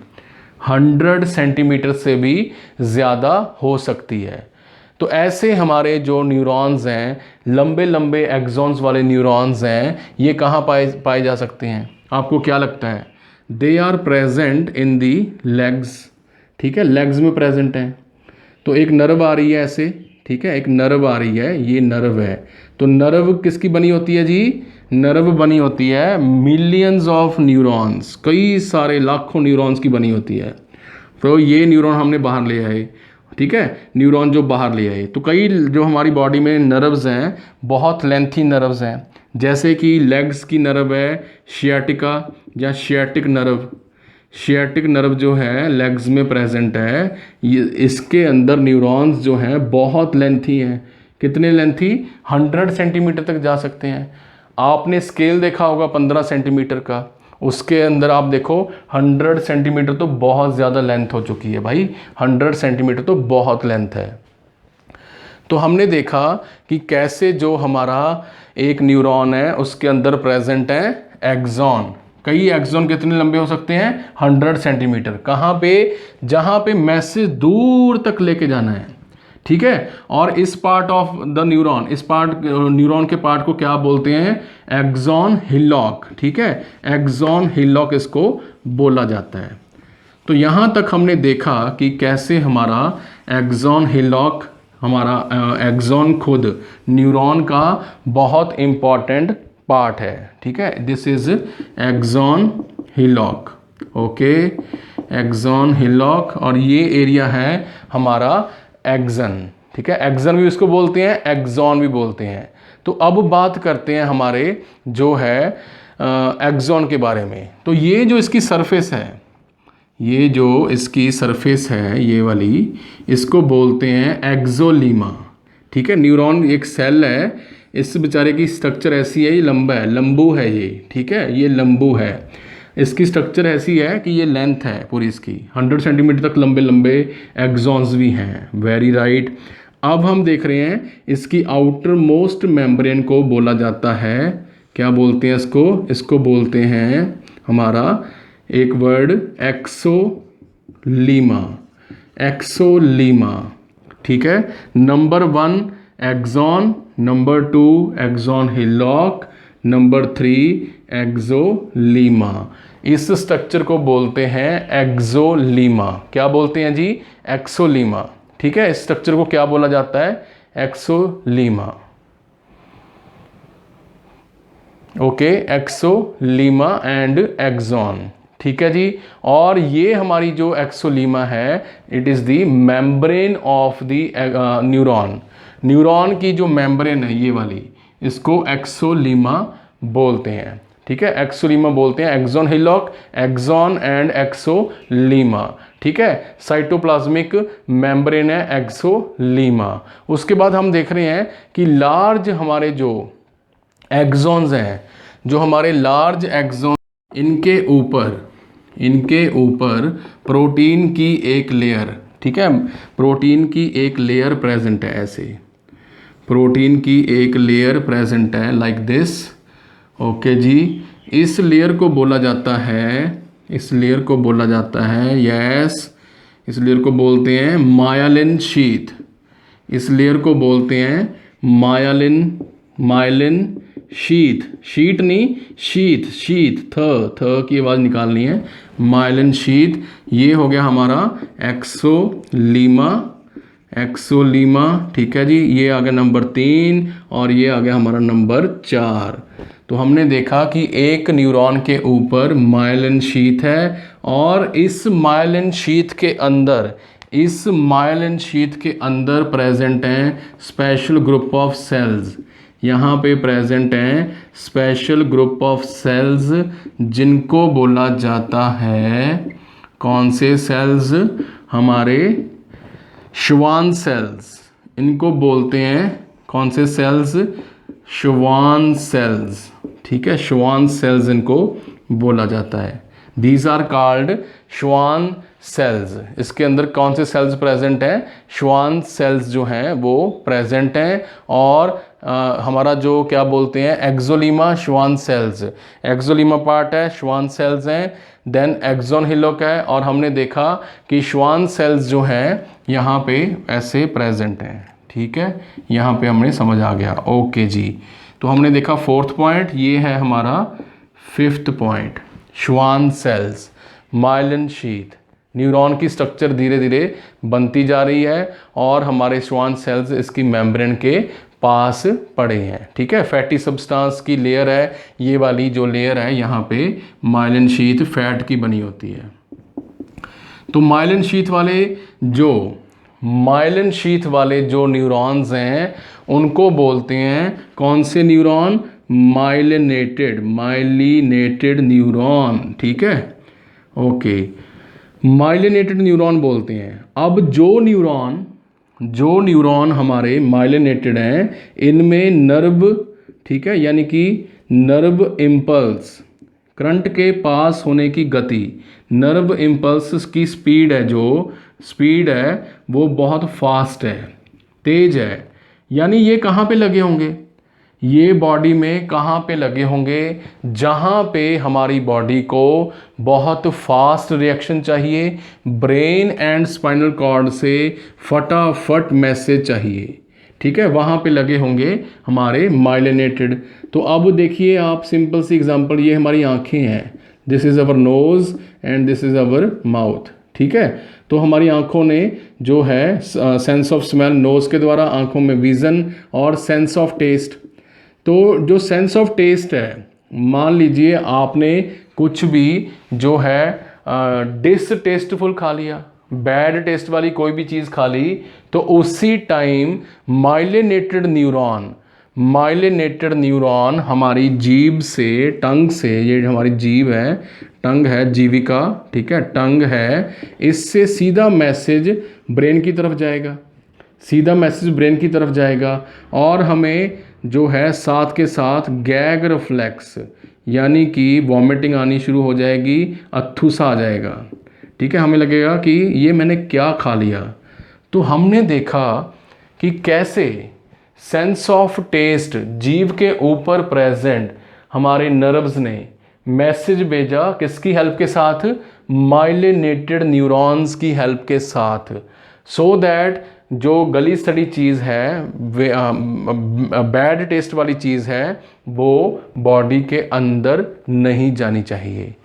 100 सेंटीमीटर से भी ज़्यादा हो सकती है। तो ऐसे हमारे जो न्यूरॉन्स हैं, लंबे एक्सॉन्स वाले न्यूरॉन्स हैं, ये कहाँ पाए जा सकते हैं? आपको क्या लगता है? They are present in the legs, ठीक है, लेग्स में प्रेजेंट हैं। तो एक नर्व आ रही है ऐसे, ठीक है, एक नर्व आ रही है, ये नर्व है। तो नर्व किसकी बनी होती है जी? नर्व बनी होती है मिलियंस ऑफ न्यूरॉन्स, कई सारे लाखों न्यूरॉन्स की बनी होती है। तो ये न्यूरॉन हमने बाहर ले आए, ठीक है, न्यूरॉन जो बाहर ले आए। तो कई जो हमारी बॉडी में नर्व्स हैं बहुत लेंथी नर्व्स हैं, जैसे कि लेग्स की नर्व है शियाटिका या शियाटिक नर्व। शियाटिक नर्व जो है लेग्स में प्रेजेंट है, ये इसके अंदर न्यूरॉन्स जो हैं बहुत लेंथी हैं। कितने लेंथी? 100 सेंटीमीटर तक जा सकते हैं। आपने स्केल देखा होगा 15 सेंटीमीटर का, उसके अंदर आप देखो 100 सेंटीमीटर तो बहुत ज़्यादा लेंथ हो चुकी है भाई, 100 सेंटीमीटर तो बहुत लेंथ है। तो हमने देखा कि कैसे जो हमारा एक न्यूरॉन है उसके अंदर प्रेजेंट है एक्सॉन। कई एक्सॉन कितने लंबे हो सकते हैं? 100 सेंटीमीटर। कहाँ पे? जहाँ पे मैसेज दूर तक लेके जाना है, ठीक है। और इस पार्ट ऑफ द न्यूरॉन, इस पार्ट न्यूरॉन के पार्ट को क्या बोलते हैं? एक्सॉन हिलॉक, ठीक है, एक्सॉन हिलॉक इसको बोला जाता है। तो यहाँ तक हमने देखा कि कैसे हमारा एक्सॉन हिलॉक, हमारा एक्सॉन खुद न्यूरॉन का बहुत इम्पॉर्टेंट पार्ट है, ठीक है। This is axon hillock, okay, axon hillock. और ये एरिया है हमारा एक्सन, ठीक है। एक्सन भी इसको बोलते हैं, एक्सॉन भी बोलते हैं। तो अब बात करते हैं हमारे जो है एक्सॉन के बारे में। तो ये जो इसकी सरफेस है, ये जो इसकी सरफेस है ये वाली, इसको बोलते हैं एक्सोलीमा, ठीक है। न्यूरॉन एक सेल है, इस बेचारे की स्ट्रक्चर ऐसी है, ये लंबा है, लंबू है ये, ठीक है, ये लंबू है। इसकी स्ट्रक्चर ऐसी है कि ये लेंथ है पूरी इसकी 100 सेंटीमीटर तक लंबे लंबे एक्सॉन्स भी हैं, वेरी राइट। अब हम देख रहे हैं इसकी आउटर मोस्ट मेम्ब्रेन को बोला जाता है, क्या बोलते हैं इसको? इसको बोलते हैं हमारा एक वर्ड एक्सोलीमा, एक्सोलीमा, ठीक है। Number 1 axon, number 2 axon hillock, number 3 axolemma. इस स्ट्रक्चर को बोलते हैं एक्सोलीमा। क्या बोलते हैं जी? एक्सोलीमा, ठीक है। इस स्ट्रक्चर को क्या बोला जाता है? एक्सोलीमा, ओके, एक्सोलीमा एंड एक्सॉन, ठीक है जी। और ये हमारी जो एक्सोलीमा है, it is the membrane of the neuron. Neuron की जो मेम्ब्रेन है ये वाली, इसको एक्सोलीमा बोलते हैं, ठीक है, एक्सोलीमा बोलते हैं। एक्सॉन हिलॉक, एक्सॉन एंड एक्सोलीमा, ठीक है। साइटोप्लाज्मिक मेम्ब्रेन है एक्सोलीमा। उसके बाद हम देख रहे हैं कि लार्ज हमारे जो एक्सॉन्स हैं, जो हमारे लार्ज एक्सॉन, इनके ऊपर प्रोटीन की एक लेयर, ठीक है, प्रोटीन की एक लेयर प्रेजेंट है, ऐसे प्रोटीन की एक लेयर प्रेजेंट है लाइक दिस, ओके जी। इस लेयर को बोला जाता है, इस लेयर को बोला जाता है, यस, इस लेयर को बोलते हैं मायलिन शीथ। इस लेयर को बोलते हैं मायलिन शीथ, शीट नहीं शीथ, शीथ, थ की आवाज़ निकालनी है, मायलिन शीथ। ये हो गया हमारा एक्सोलीमा, एक्सोलीमा, ठीक है जी। ये आ गया नंबर 3 और ये आ गया हमारा नंबर 4। तो हमने देखा कि एक न्यूरॉन के ऊपर मायलिन शीथ है और इस मायलिन शीथ के अंदर, इस मायलिन शीथ के अंदर प्रेजेंट हैं स्पेशल ग्रुप ऑफ सेल्स। यहाँ पे प्रेजेंट हैं स्पेशल ग्रुप ऑफ सेल्स, जिनको बोला जाता है, कौन से सेल्स? हमारे श्वान सेल्स। इनको बोलते हैं कौन से सेल्स? श्वान सेल्स, ठीक है, श्वान सेल्स इनको बोला जाता है। These are called Schwann cells. इसके अंदर कौन से सेल्स प्रेजेंट हैं? श्वान सेल्स जो हैं वो प्रेजेंट हैं। और हमारा जो क्या बोलते हैं, एक्सोलीमा श्वान सेल्स, एक्सोलीमा पार्ट है, श्वान सेल्स हैं। देन एक्सॉन हिलॉक है, और हमने देखा कि श्वान सेल्स जो हैं यहाँ पे ऐसे प्रेजेंट हैं, ठीक है। यहाँ पे हमने समझ आ गया, ओके जी। तो हमने देखा 4th पॉइंट, ये है हमारा 5th point, Schwann cells, myelin sheath. Neuron की स्ट्रक्चर धीरे धीरे बनती जा रही है और हमारे श्वान सेल्स इसकी मेम्ब्रेन के पास पड़े हैं, ठीक है। फैटी सब्सटेंस की लेयर है, ये वाली जो लेयर है यहाँ पे मायलिन शीथ फैट की बनी होती है। तो मायलिन शीथ वाले जो माइलिन शीथ वाले जो न्यूरॉन्स हैं उनको बोलते हैं कौन से न्यूरॉन? माइलिनेटेड न्यूरॉन, ठीक है, ओके, माइलिनेटेड न्यूरॉन बोलते हैं। अब जो न्यूरॉन हमारे माइलिनेटेड हैं इनमें नर्व, ठीक है, यानी कि नर्व इम्पल्स, करंट के पास होने की गति, नर्व इम्पल्स की स्पीड है, जो स्पीड है वो बहुत फास्ट है, तेज है। यानी ये कहाँ पे लगे होंगे? ये बॉडी में कहाँ पे लगे होंगे? जहाँ पे हमारी बॉडी को बहुत फास्ट रिएक्शन चाहिए, ब्रेन एंड स्पाइनल कॉर्ड से फटाफट मैसेज चाहिए, ठीक है, वहाँ पे लगे होंगे हमारे माइलिनेटेड। तो अब देखिए आप, सिंपल सी एग्जांपल, ये हमारी आंखें हैं, this is our nose and this is our mouth, ठीक है। तो हमारी आंखों ने जो है सेंस ऑफ स्मेल, नोज़ के द्वारा, आंखों में विज़न और सेंस ऑफ टेस्ट। तो जो सेंस ऑफ टेस्ट है, मान लीजिए आपने कुछ भी जो है डिसटेस्टफुल खा लिया, बैड टेस्ट वाली कोई भी चीज़ खा ली, तो उसी टाइम माइलिनेटेड न्यूरॉन हमारी जीभ से, टंग से, ये हमारी जीभ है, टंग है जीविका, ठीक है, टंग है, इससे सीधा मैसेज ब्रेन की तरफ जाएगा, सीधा मैसेज ब्रेन की तरफ जाएगा। और हमें जो है साथ के साथ गैग रिफ्लेक्स, यानी कि वॉमिटिंग आनी शुरू हो जाएगी, अत्थू सा आ जाएगा, ठीक है, हमें लगेगा कि ये मैंने क्या खा लिया। तो हमने देखा कि कैसे सेंस ऑफ टेस्ट, जीभ के ऊपर प्रेजेंट हमारे नर्व्स ने मैसेज भेजा, किसकी हेल्प के साथ? माइलिनेटेड न्यूरॉन्स की हेल्प के साथ, सो दैट जो गली सड़ी चीज़ है, बैड टेस्ट वाली चीज़ है, वो बॉडी के अंदर नहीं जानी चाहिए।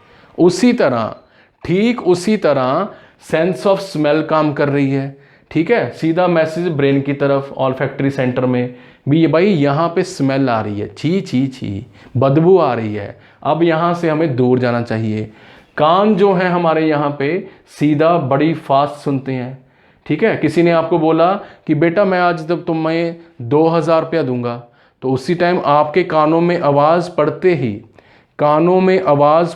ठीक उसी तरह सेंस ऑफ स्मेल काम कर रही है, ठीक है, सीधा मैसेज ब्रेन की तरफ, ऑल्फैक्टरी सेंटर में भी, ये भाई यहाँ पे स्मेल आ रही है, छी छी छी, बदबू आ रही है, अब यहाँ से हमें दूर जाना चाहिए। कान जो है हमारे यहाँ पे सीधा बड़ी फास्ट सुनते हैं, ठीक है। किसी ने आपको बोला कि बेटा मैं आज जब तुम्हें 2000 रुपया दूंगा, तो उसी टाइम आपके कानों में आवाज़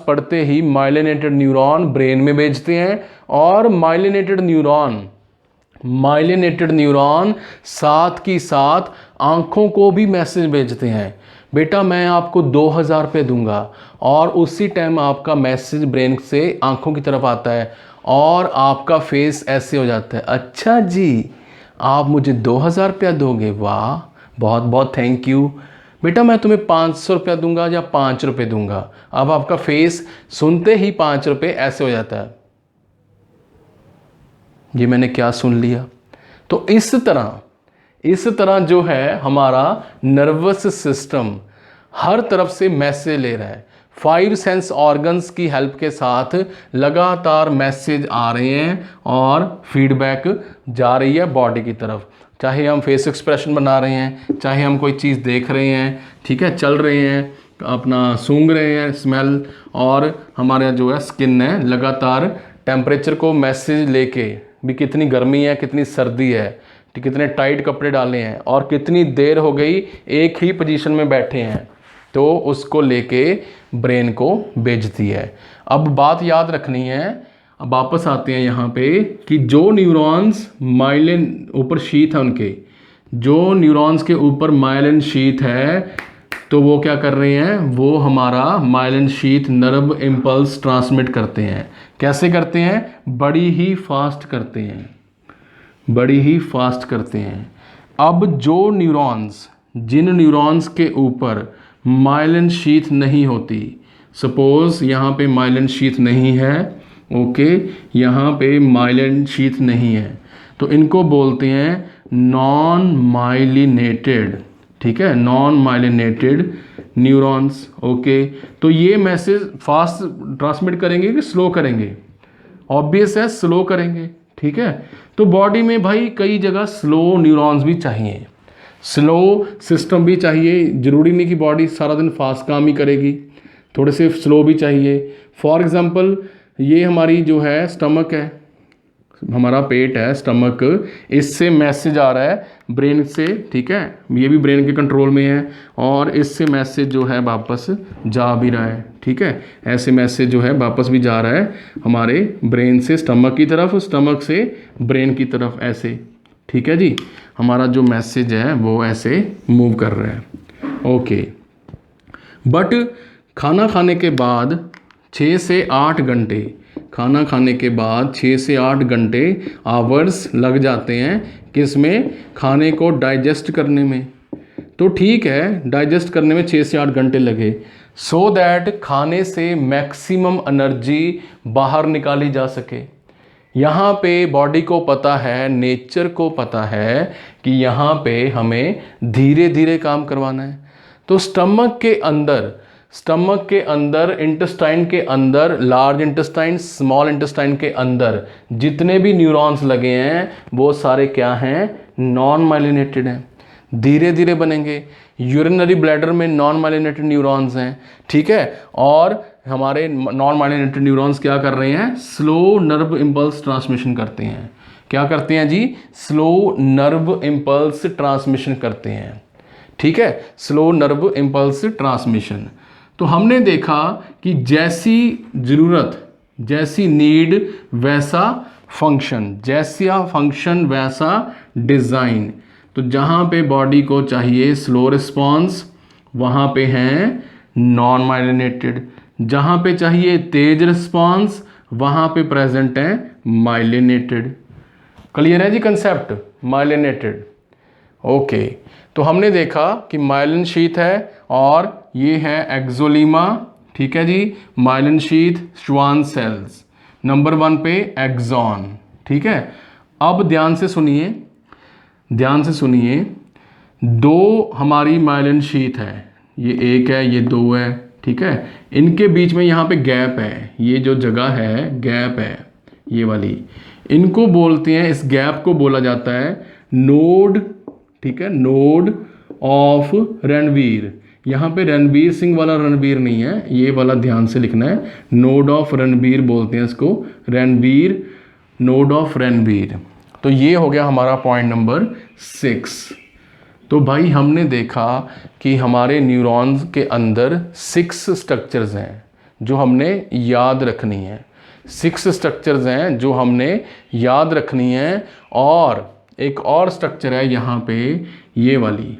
पड़ते ही माइलिनेटेड न्यूरॉन ब्रेन में भेजते हैं, और माइलिनेटेड न्यूरॉन साथ की साथ आंखों को भी मैसेज भेजते हैं, बेटा मैं आपको 2000 रुपये दूंगा, और उसी टाइम आपका मैसेज ब्रेन से आंखों की तरफ आता है और आपका फेस ऐसे हो जाता है, अच्छा जी आप मुझे 2000 रुपया दोगे, वाह बहुत बहुत थैंक यू, बेटा मैं तुम्हें 500 रुपया दूंगा या 5 रुपये दूंगा। अब आपका फेस सुनते ही 5 रुपये ऐसे हो जाता है, ये मैंने क्या सुन लिया। तो इस तरह जो है हमारा नर्वस सिस्टम हर तरफ से मैसेज ले रहा है, 5 सेंस ऑर्गन्स की हेल्प के साथ लगातार मैसेज आ रहे हैं और फीडबैक जा रही है बॉडी की तरफ, चाहे हम फेस एक्सप्रेशन बना रहे हैं, चाहे हम कोई चीज़ देख रहे हैं, ठीक है, चल रहे हैं, अपना सूंघ रहे हैं, स्मेल, और हमारे जो है स्किन है लगातार टेम्परेचर को मैसेज लेके भी, कितनी गर्मी है, कितनी सर्दी है, कितने टाइट कपड़े डाले हैं और कितनी देर हो गई एक ही पोजीशन में बैठे हैं, तो उसको लेके ब्रेन को भेजती है। अब बात याद रखनी है, अब वापस आते हैं यहाँ पे कि जो न्यूरॉन्स माइलिन ऊपर शीथ है, उनके जो न्यूरॉन्स के ऊपर माइलिन शीथ है, तो वो क्या कर रहे हैं? वो हमारा myelin sheath nerve impulse transmit करते हैं। कैसे करते हैं? बड़ी ही फास्ट करते हैं। अब जो न्यूरॉन्स, जिन न्यूरॉन्स के ऊपर माइलिन शीथ नहीं होती, सपोज यहाँ पे माइलिन शीथ नहीं है, ओके, यहाँ पे माइलिन शीथ नहीं है, तो इनको बोलते हैं नॉन माइलिनेटेड, ठीक है, नॉन माइलिनेटेड न्यूरॉन्स, ओके। तो ये मैसेज फास्ट ट्रांसमिट करेंगे कि स्लो करेंगे? ऑब्वियस है, स्लो करेंगे, ठीक है। तो बॉडी में भाई कई जगह स्लो न्यूरॉन्स भी चाहिए, स्लो सिस्टम भी चाहिए, ज़रूरी नहीं कि बॉडी सारा दिन फास्ट काम ही करेगी, थोड़े से स्लो भी चाहिए। फॉर एग्ज़ाम्पल ये हमारी जो है स्टमक है, हमारा पेट है, स्टमक, इससे मैसेज आ रहा है ब्रेन से, ठीक है, ये भी ब्रेन के कंट्रोल में है, और इससे मैसेज जो है वापस जा भी रहा है, ठीक है, ऐसे मैसेज जो है वापस भी जा रहा है हमारे ब्रेन से स्टमक की तरफ, स्टमक से ब्रेन की तरफ, ऐसे, ठीक है जी, हमारा जो मैसेज है वो ऐसे मूव कर रहा है। ओके, बट खाना खाने के बाद 6 से 8 घंटे, खाना खाने के बाद 6 से 8 घंटे आवर्स लग जाते हैं किस में, खाने को डाइजेस्ट करने में। तो ठीक है, डाइजेस्ट करने में 6 से 8 घंटे लगे, सो दैट खाने से मैक्सिमम एनर्जी बाहर निकाली जा सके। यहाँ पे बॉडी को पता है, नेचर को पता है कि यहाँ पे हमें धीरे धीरे काम करवाना है। तो स्टमक के अंदर इंटेस्टाइन के अंदर, लार्ज इंटेस्टाइन, स्मॉल इंटेस्टाइन के अंदर जितने भी न्यूरॉन्स लगे हैं वो सारे क्या हैं, नॉन माइलिनेटेड हैं, धीरे धीरे बनेंगे। यूरिनरी ब्लैडर में नॉन माइलिनेटेड न्यूरॉन्स हैं, ठीक है, और हमारे नॉन माइलिनेटेड न्यूरॉन्स क्या कर रहे हैं, स्लो नर्व इम्पल्स ट्रांसमिशन करते हैं। क्या करते हैं जी, स्लो नर्व इम्पल्स ट्रांसमिशन करते हैं, ठीक है, स्लो नर्व इम्पल्स ट्रांसमिशन। तो हमने देखा कि जैसी ज़रूरत, जैसी नीड वैसा फंक्शन, जैसा फंक्शन वैसा डिज़ाइन। तो जहाँ पे बॉडी को चाहिए स्लो रिस्पॉन्स वहाँ पे हैं नॉन माइलिनेटेड, जहाँ पे चाहिए तेज रिस्पॉन्स वहाँ पे प्रेजेंट है माइलिनेटेड। क्लियर है जी कंसेप्ट, माइलिनेटेड। ओके, तो हमने देखा कि माइलिन शीथ है और ये है एक्सोलीमा, ठीक है जी, myelin sheath, Schwann cells, number 1 पे एक्सॉन, ठीक है। अब ध्यान से सुनिए, ध्यान से सुनिए, 2 हमारी माइलिन शीथ है, ये 1 है, ये 2 है, ठीक है, इनके बीच में यहाँ पे गैप है, ये जो जगह है गैप है ये वाली, इनको बोलते हैं, इस गैप को बोला जाता है नोड, ठीक है, नोड ऑफ रणवीर। यहाँ पे रणवीर सिंह वाला रणवीर नहीं है, ये वाला ध्यान से लिखना है, नोड ऑफ रणवीर बोलते हैं इसको, रणवीर, नोड ऑफ रणवीर। तो ये हो गया हमारा पॉइंट नंबर 6। तो भाई हमने देखा कि हमारे न्यूरॉन्स के अंदर 6 स्ट्रक्चर्स हैं जो हमने याद रखनी है, 6 स्ट्रक्चर्स हैं जो हमने याद रखनी है। और एक और स्ट्रक्चर है यहाँ पे, ये वाली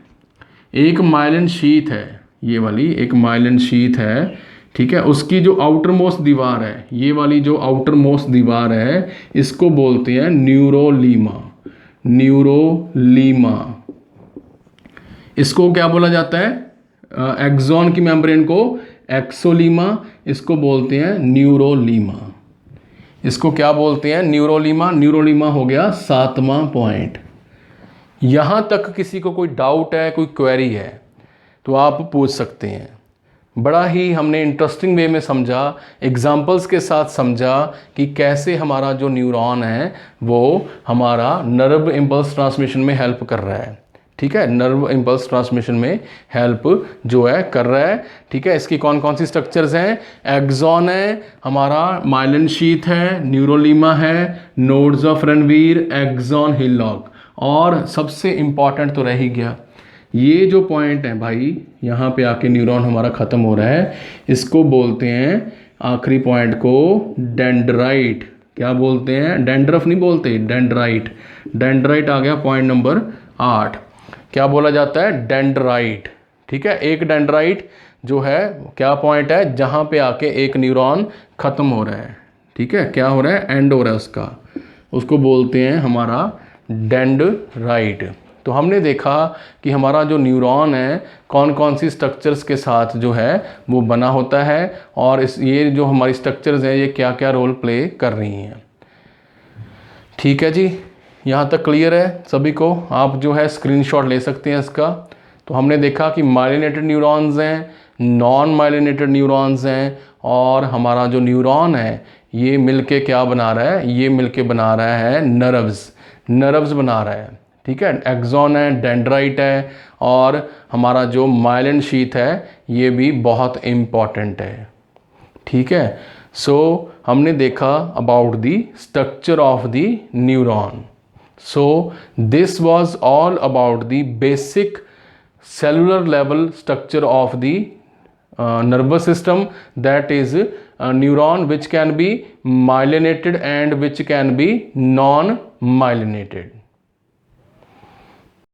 एक माइलिन शीथ है, ये वाली एक माइलिन शीथ है, ठीक है, उसकी जो आउटर मोस्ट दीवार है, ये वाली जो आउटर मोस्ट दीवार है, इसको बोलते हैं न्यूरोलीमा, न्यूरोलीमा। इसको क्या बोला जाता है, एक्सॉन की मेम्ब्रेन को एक्सोलीमा, इसको बोलते हैं न्यूरोलीमा। इसको क्या बोलते हैं, न्यूरोलीमा। न्यूरोलीमा हो गया 7वां पॉइंट। यहाँ तक किसी को कोई डाउट है, कोई क्वेरी है तो आप पूछ सकते हैं। बड़ा ही हमने इंटरेस्टिंग वे में समझा, एग्जाम्पल्स के साथ समझा कि कैसे हमारा जो न्यूरॉन है वो हमारा नर्व इम्पल्स ट्रांसमिशन में हेल्प कर रहा है, ठीक है, नर्व इम्पल्स ट्रांसमिशन में हेल्प जो है कर रहा है, ठीक है। इसकी कौन कौन सी स्ट्रक्चर्स हैं, एक्सॉन है, हमारा माइलिन शीथ है, न्यूरोलीमा है, nodes of Ranvier, axon hillock. और सबसे इम्पॉर्टेंट तो रह ही गया, ये जो पॉइंट है भाई, यहाँ पे आके न्यूरॉन हमारा ख़त्म हो रहा है, इसको बोलते हैं आखिरी पॉइंट को डेंड्राइट। क्या बोलते हैं, डेंड्रफ नहीं बोलते, डेंड्राइट। डेंड्राइट आ गया पॉइंट नंबर 8। क्या बोला जाता है, डेंड्राइट, ठीक है। एक डेंड्राइट जो है क्या पॉइंट है, जहाँ पे आके एक न्यूरॉन ख़त्म हो रहा है, ठीक है, क्या हो रहा है, एंड हो रहा है उसका, उसको बोलते हैं हमारा डेंड्राइट। तो हमने देखा कि हमारा जो न्यूरॉन है कौन कौन सी स्ट्रक्चर्स के साथ जो है वो बना होता है, और ये जो हमारी स्ट्रक्चर्स हैं ये क्या क्या रोल प्ले कर रही हैं। ठीक है जी, यहाँ तक क्लियर है सभी को, आप जो है स्क्रीनशॉट ले सकते हैं इसका। तो हमने देखा कि माइलिनेटेड न्यूरॉन्स हैं, नॉन माइलिनेटेड न्यूरॉन्स हैं, और हमारा जो न्यूरॉन है ये मिलके क्या बना रहा है, ये मिलके बना रहा है नर्व्स बना रहा है, ठीक है। एक्सॉन है, डेंड्राइट है, और हमारा जो माइलिन शीथ है ये भी बहुत इम्पॉर्टेंट है, ठीक है। सो हमने देखा about the structure of the neuron. So this was all about the basic cellular level structure of the nervous system, that is a neuron which can be myelinated and which can be non myelinated.